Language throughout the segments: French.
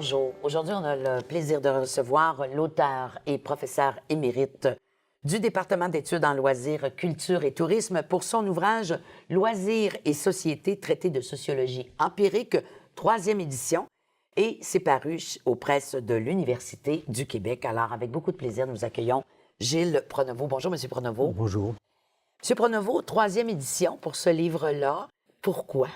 bonjour. Aujourd'hui, on a le plaisir de recevoir l'auteur et professeur émérite du département d'études en loisirs, culture et tourisme pour son ouvrage « Loisirs et société, traité de sociologie empirique », 3e édition, et c'est paru aux presses de l'Université du Québec. Alors, avec beaucoup de plaisir, nous accueillons Gilles Pronovost. Bonjour, M. Pronovost. Bonjour. M. Pronovost, 3e édition pour ce livre-là. Pourquoi?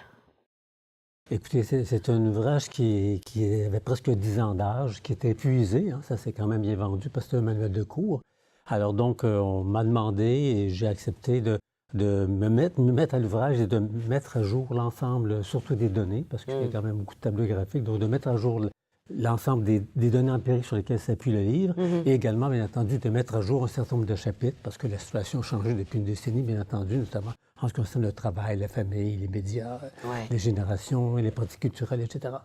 Écoutez, c'est un ouvrage qui avait presque 10 ans d'âge, qui était épuisé. Ça s'est quand même bien vendu parce que c'est un manuel de cours. Alors donc, on m'a demandé et j'ai accepté de me mettre à l'ouvrage et de mettre à jour l'ensemble, surtout des données, parce qu'il y a quand même beaucoup de tableaux graphiques, donc de mettre à jour l'ensemble des données empiriques sur lesquelles s'appuie le livre, et également, bien entendu, de mettre à jour un certain nombre de chapitres, parce que la situation a changé depuis une décennie, bien entendu, notamment en ce qui concerne le travail, la famille, les médias, les générations, les pratiques culturelles, etc.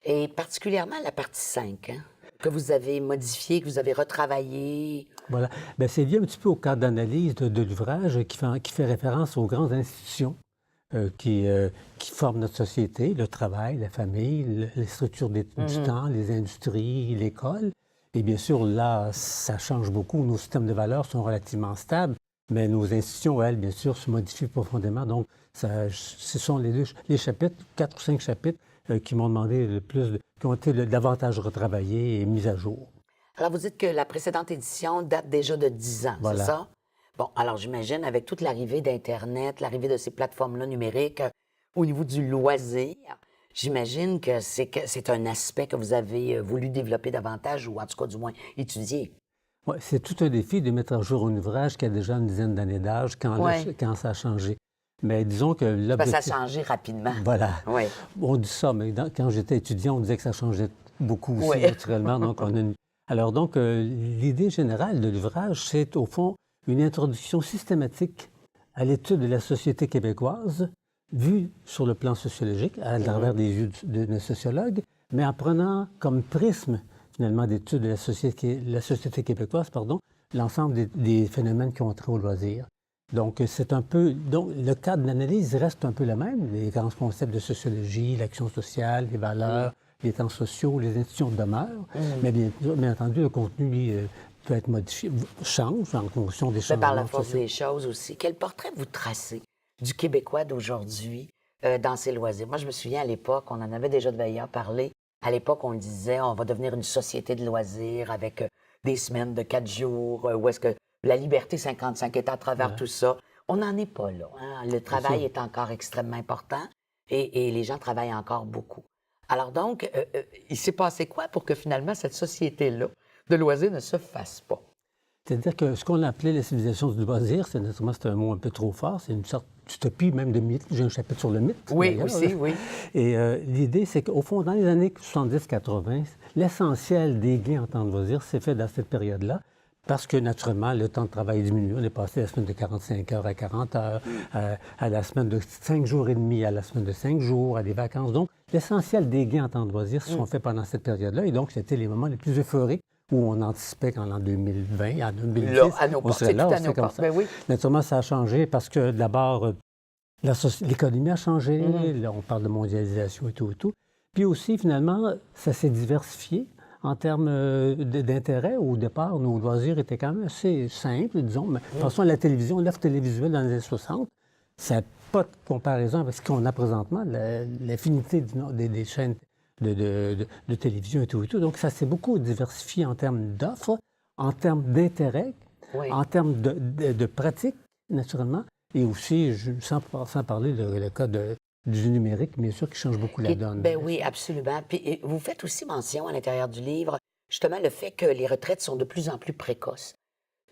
Et particulièrement la partie 5, que vous avez modifiée, que vous avez retravaillée. Voilà. Bien, c'est lié un petit peu au cadre d'analyse de l'ouvrage qui fait référence aux grandes institutions qui forment notre société, le travail, la famille, les structures du temps, les industries, l'école. Et bien sûr, là, ça change beaucoup. Nos systèmes de valeurs sont relativement stables, mais nos institutions, elles, bien sûr, se modifient profondément. Donc, ce sont les chapitres, 4 ou 5 chapitres, qui m'ont demandé qui ont été davantage retravaillés et mis à jour. Alors, vous dites que la précédente édition date déjà de 10 ans, Voilà. C'est ça? Bon, alors j'imagine, avec toute l'arrivée d'Internet, l'arrivée de ces plateformes-là numériques au niveau du loisir, j'imagine que c'est un aspect que vous avez voulu développer davantage, ou en tout cas, du moins, étudier. Oui, c'est tout un défi de mettre à jour un ouvrage qui a déjà une dizaine d'années d'âge quand ça a changé. Mais disons que l'objectif... Ça a changé rapidement. Voilà. Oui. On dit ça, mais quand j'étais étudiant, on disait que ça changeait beaucoup aussi, naturellement. Donc, Alors donc, l'idée générale de l'ouvrage, c'est au fond une introduction systématique à l'étude de la société québécoise, vue sur le plan sociologique, à travers des yeux de sociologues, mais en prenant comme prisme, finalement, d'étude de la société québécoise, l'ensemble des phénomènes qui ont trait au loisir. Donc, le cadre d'analyse reste un peu le même, les grands concepts de sociologie, l'action sociale, les valeurs, les temps sociaux, les institutions demeurent, mais bien entendu, le contenu peut être modifié, change en fonction des changements Par la force sociaux. des choses aussi. Quel portrait vous tracez du Québécois d'aujourd'hui dans ses loisirs? Moi, je me souviens à l'époque, on en avait déjà d'ailleurs parlé. À l'époque, on disait, on va devenir une société de loisirs avec des semaines de 4 jours, où est-ce que la liberté 55 est à travers tout ça. On n'en est pas là. Le travail est encore extrêmement important et les gens travaillent encore beaucoup. Alors donc, il s'est passé quoi pour que finalement cette société-là de loisirs ne se fasse pas? C'est-à-dire que ce qu'on appelait la civilisation du loisir, c'est un mot un peu trop fort, c'est une sorte d'utopie même de mythe. J'ai un chapitre sur le mythe. Oui, aussi, oui. Et l'idée, c'est qu'au fond, dans les années 70-80, l'essentiel des gains en temps de loisir s'est fait dans cette période-là, parce que naturellement, le temps de travail diminue. On est passé de la semaine de 45 heures à 40 heures, à la semaine de 5 jours et demi, à la semaine de 5 jours, à des vacances. Donc, l'essentiel des gains en temps de loisir se sont faits pendant cette période-là. Et donc, c'était les moments les plus euphoriques où on anticipait qu'en l'an 2020, en 2010, là, à nos on portes, serait là, tout on à nos serait comme portes. ça. Ben oui. Naturellement, ça a changé parce que d'abord, l'économie a changé, là, on parle de mondialisation et tout et tout. Puis aussi, finalement, ça s'est diversifié en termes d'intérêt. Au départ, nos loisirs étaient quand même assez simples, disons. Mais pensons à la télévision, l'offre télévisuelle dans les années 60, ça n'a pas de comparaison avec ce qu'on a présentement, l'infinité des chaînes de télévision et tout et tout. Donc, ça s'est beaucoup diversifié en termes d'offres, en termes d'intérêt, en termes de pratiques, naturellement, et aussi, sans parler le cas du numérique, bien sûr, qui change beaucoup la donne. Ben oui, absolument. Puis vous faites aussi mention à l'intérieur du livre, justement, le fait que les retraites sont de plus en plus précoces.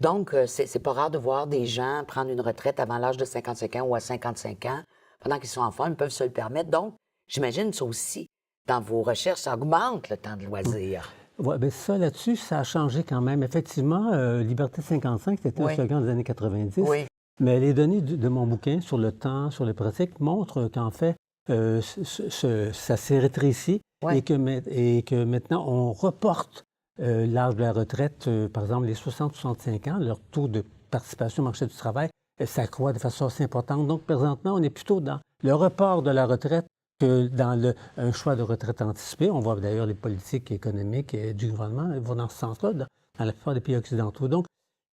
Donc, c'est pas rare de voir des gens prendre une retraite avant l'âge de 55 ans ou à 55 ans, pendant qu'ils sont en forme, ils peuvent se le permettre. Donc, j'imagine ça aussi, dans vos recherches, ça augmente le temps de loisir. Oui, bien ça, là-dessus, ça a changé quand même. Effectivement, Liberté 55, c'était le slogan des années 90. Oui. Mais les données de mon bouquin sur le temps, sur les pratiques, montrent qu'en fait, ça s'est rétréci et que maintenant, on reporte l'âge de la retraite. Par exemple, les 60-65 ans, leur taux de participation au marché du travail s'accroît de façon assez importante. Donc, présentement, on est plutôt dans le report de la retraite que dans un choix de retraite anticipée, on voit d'ailleurs les politiques économiques du gouvernement vont dans ce sens-là, dans la plupart des pays occidentaux. Donc,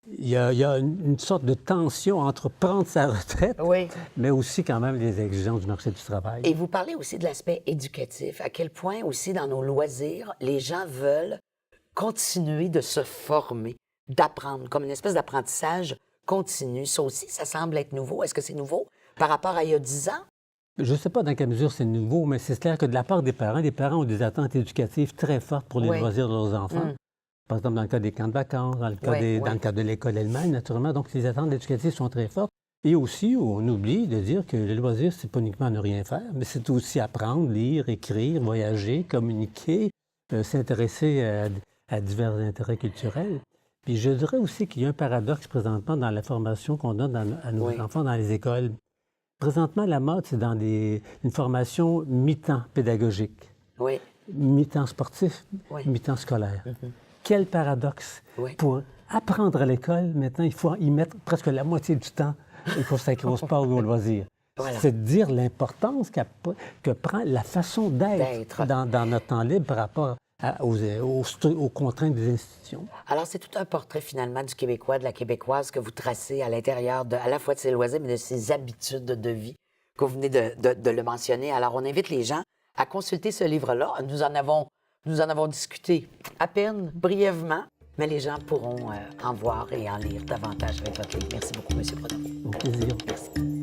il y a une sorte de tension entre prendre sa retraite, mais aussi quand même les exigences du marché du travail. Et vous parlez aussi de l'aspect éducatif, à quel point aussi dans nos loisirs, les gens veulent continuer de se former, d'apprendre, comme une espèce d'apprentissage continu. Ça aussi, ça semble être nouveau. Est-ce que c'est nouveau par rapport à il y a 10 ans? Je ne sais pas dans quelle mesure c'est nouveau, mais c'est clair que de la part des parents ont des attentes éducatives très fortes pour les loisirs de leurs enfants. Par exemple, dans le cas des camps de vacances, dans le cas de l'école elle-même, naturellement. Donc, les attentes éducatives sont très fortes. Et aussi, on oublie de dire que le loisir, c'est pas uniquement ne rien faire, mais c'est aussi apprendre, lire, écrire, voyager, communiquer, s'intéresser à divers intérêts culturels. Puis je dirais aussi qu'il y a un paradoxe présentement dans la formation qu'on donne à nos enfants dans les écoles. Présentement, la mode, c'est dans une formation mi-temps pédagogique, mi-temps sportif, mi-temps scolaire. Quel paradoxe! Pour apprendre à l'école, maintenant, il faut y mettre presque la moitié du temps consacré au sport ou au loisir. C'est de dire l'importance que prend la façon d'être dans notre temps libre par rapport aux contraintes des institutions. Alors, c'est tout un portrait, finalement, du Québécois, de la Québécoise que vous tracez à l'intérieur à la fois de ses loisirs, mais de ses habitudes de vie, que vous venez de le mentionner. Alors, on invite les gens à consulter ce livre-là. Nous en avons discuté à peine, brièvement, mais les gens pourront en voir et en lire davantage avec votre livre. Merci beaucoup, M. Pronovo. Au plaisir. Merci.